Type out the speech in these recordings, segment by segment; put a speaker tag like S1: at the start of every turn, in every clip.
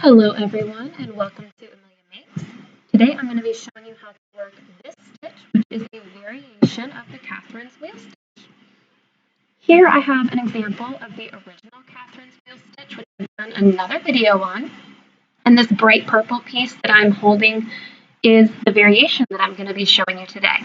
S1: Hello everyone and welcome to Amelia Makes. Today I'm going to be showing you how to work this stitch, which is a variation of the Catherine's wheel stitch. Here I have an example of the original Catherine's wheel stitch, which I've done another video on. And this bright purple piece that I'm holding is the variation that I'm going to be showing you today.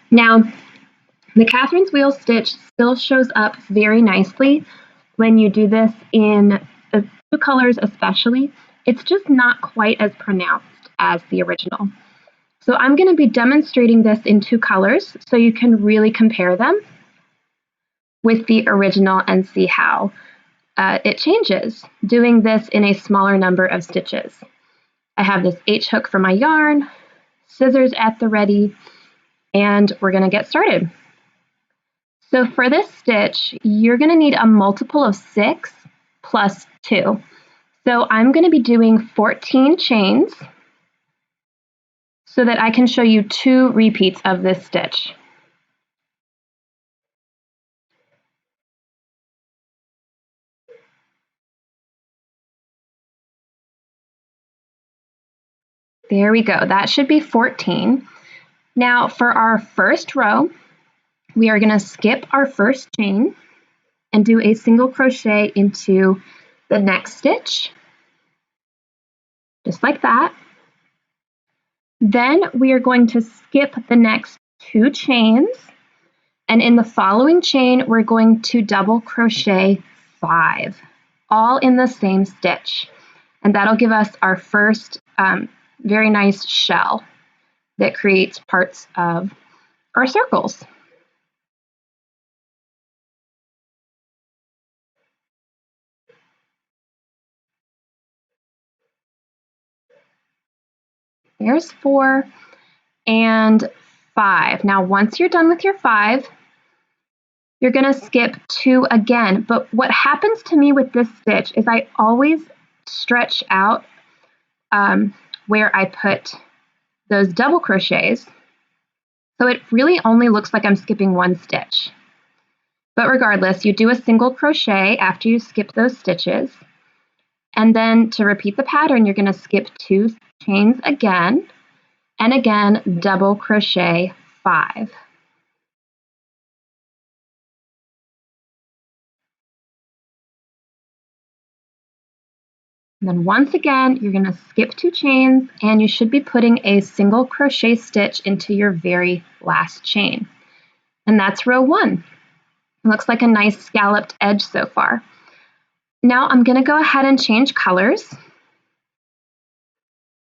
S1: Now, the Catherine's wheel stitch still shows up very nicely when you do this in two colors especially. It's just not quite as pronounced as the original. So I'm going to be demonstrating this in two colors so you can really compare them with the original and see how it changes doing this in a smaller number of stitches. I have this H hook for my yarn, scissors at the ready, and we're going to get started. So for this stitch, you're going to need a multiple of 6 plus 2. So I'm going to be doing 14 chains so that I can show you 2 repeats of this stitch. There we go. That should be 14. Now for our first row, we are going to skip our first chain and do a single crochet into the next stitch, just like that. Then we are going to skip the next 2 chains, and in the following chain, we're going to double crochet 5, all in the same stitch. And that'll give us our first very nice shell that creates parts of our circles. There's 4 and 5. Now, once you're done with your 5, you're going to skip 2 again. But what happens to me with this stitch is I always stretch out where I put those double crochets. So it really only looks like I'm skipping 1 stitch. But regardless, you do a single crochet after you skip those stitches. And then to repeat the pattern, you're going to skip 2 chains again, and again, double crochet 5. And then once again, you're going to skip 2 chains, and you should be putting a single crochet stitch into your very last chain. And that's row 1. It looks like a nice scalloped edge so far. Now I'm going to go ahead and change colors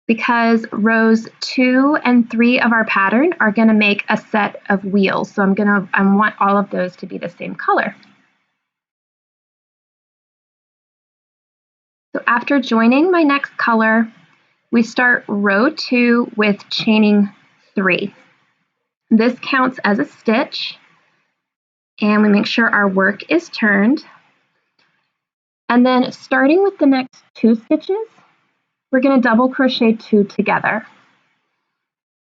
S1: because rows 2 and 3 of our pattern are going to make a set of wheels. So I want all of those to be the same color. So after joining my next color, we start row 2 with chaining 3. This counts as a stitch, and we make sure our work is turned. And then starting with the next 2 stitches, we're going to double crochet 2 together.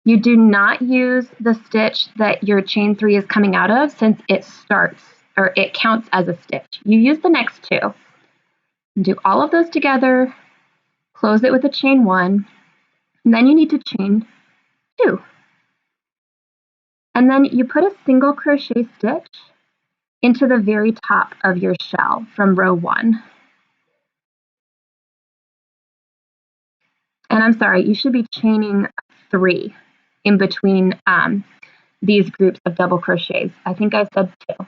S1: You do not use the stitch that your chain 3 is coming out of since it counts as a stitch. You use the next 2. Do all of those together, close it with a chain 1, and then you need to chain 2. And then you put a single crochet stitch into the very top of your shell from row 1. And I'm sorry, you should be chaining 3 in between these groups of double crochets. I think I said 2.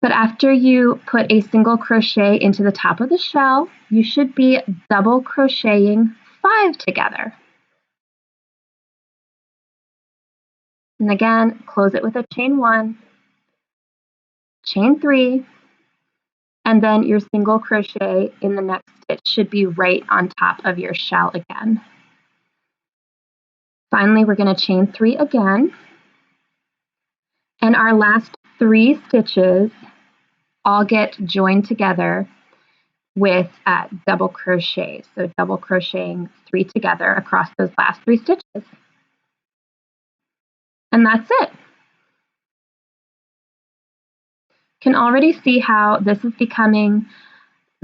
S1: But after you put a single crochet into the top of the shell, you should be double crocheting 5 together. And again, close it with a chain 1, chain 3, and then your single crochet in the next stitch should be right on top of your shell again. Finally, we're going to chain 3 again. And our last 3 stitches all get joined together with double crochets. So double crocheting 3 together across those last 3 stitches. And that's it. You can already see how this is becoming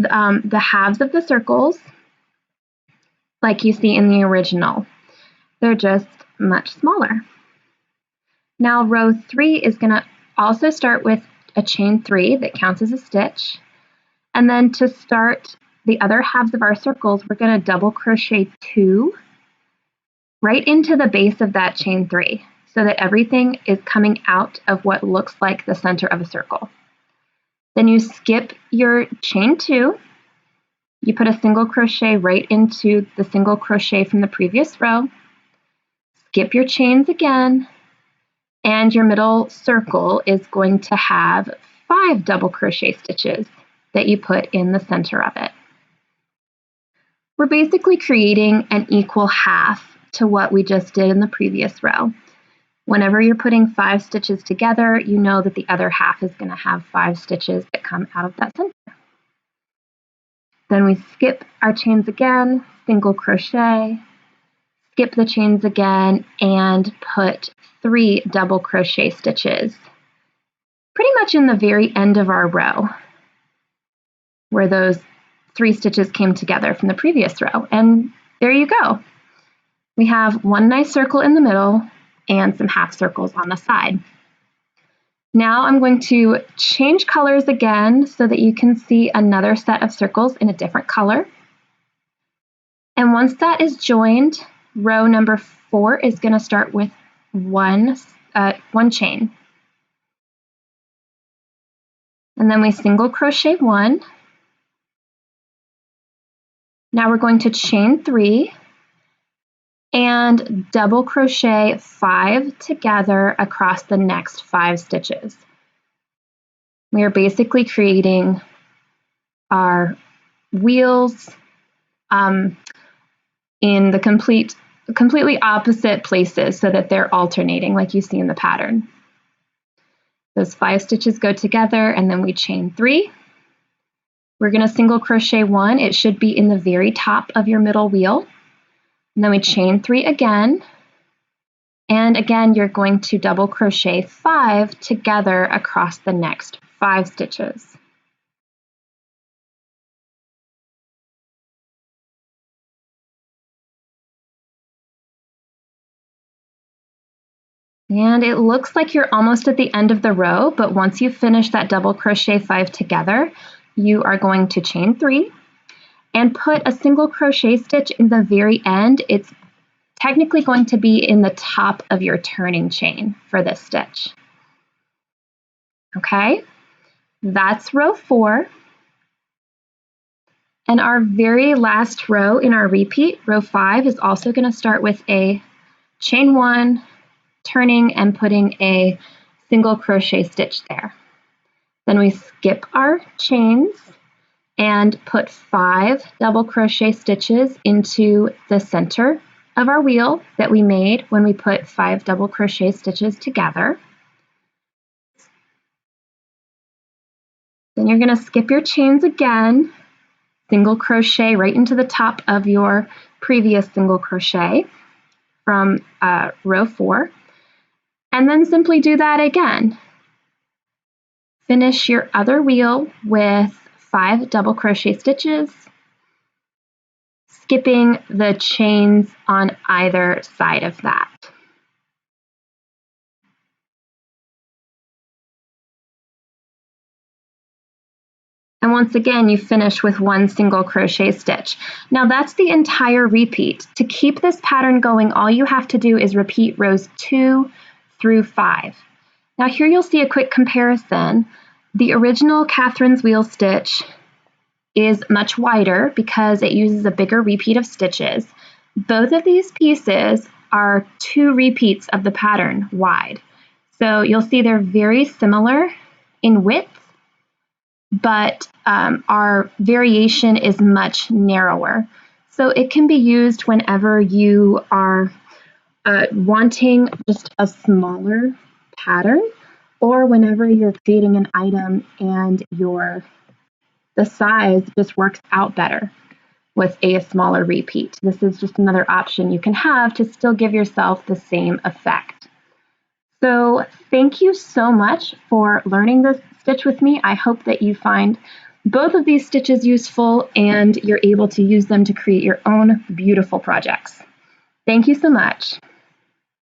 S1: the halves of the circles like you see in the original. They're just much smaller. Now row 3 is going to also start with a chain 3 that counts as a stitch. And then to start the other halves of our circles, we're going to double crochet 2 right into the base of that chain 3 so that everything is coming out of what looks like the center of a circle. Then you skip your chain 2, you put a single crochet right into the single crochet from the previous row, skip your chains again, and your middle circle is going to have 5 double crochet stitches that you put in the center of it. We're basically creating an equal half to what we just did in the previous row. Whenever you're putting 5 stitches together, you know that the other half is going to have 5 stitches that come out of that center. Then we skip our chains again, single crochet, skip the chains again, and put 3 double crochet stitches pretty much in the very end of our row where those 3 stitches came together from the previous row. And there you go. We have one nice circle in the middle and some half circles on the side. Now I'm going to change colors again so that you can see another set of circles in a different color. And once that is joined, row number 4 is going to start with one chain. And then we single crochet 1. Now we're going to chain 3 and double crochet 5 together across the next 5 stitches. We are basically creating our wheels in the completely opposite places so that they're alternating like you see in the pattern. Those 5 stitches go together and then we chain 3. We're going to single crochet 1. It should be in the very top of your middle wheel. And then we chain 3 again. And again, you're going to double crochet 5 together across the next 5 stitches. And it looks like you're almost at the end of the row, but once you finish that double crochet 5 together, you are going to chain 3 and put a single crochet stitch in the very end. It's technically going to be in the top of your turning chain for this stitch. Okay, that's row 4. And our very last row in our repeat, row 5, is also going to start with a chain 1, turning and putting a single crochet stitch there. Then we skip our chains and put 5 double crochet stitches into the center of our wheel that we made when we put 5 double crochet stitches together. Then you're going to skip your chains again, single crochet right into the top of your previous single crochet from row 4, and then simply do that again. Finish your other wheel with 5 double crochet stitches, skipping the chains on either side of that. And once again, you finish with 1 single crochet stitch. Now that's the entire repeat. To keep this pattern going, all you have to do is repeat rows 2 through 5. Now here you'll see a quick comparison. The original Catherine's wheel stitch is much wider because it uses a bigger repeat of stitches. Both of these pieces are 2 repeats of the pattern wide. So you'll see they're very similar in width, but our variation is much narrower. So it can be used whenever you are wanting just a smaller pattern, or whenever you're creating an item and the size just works out better with a smaller repeat. This is just another option you can have to still give yourself the same effect. So thank you so much for learning this stitch with me. I hope that you find both of these stitches useful, and you're able to use them to create your own beautiful projects. Thank you so much.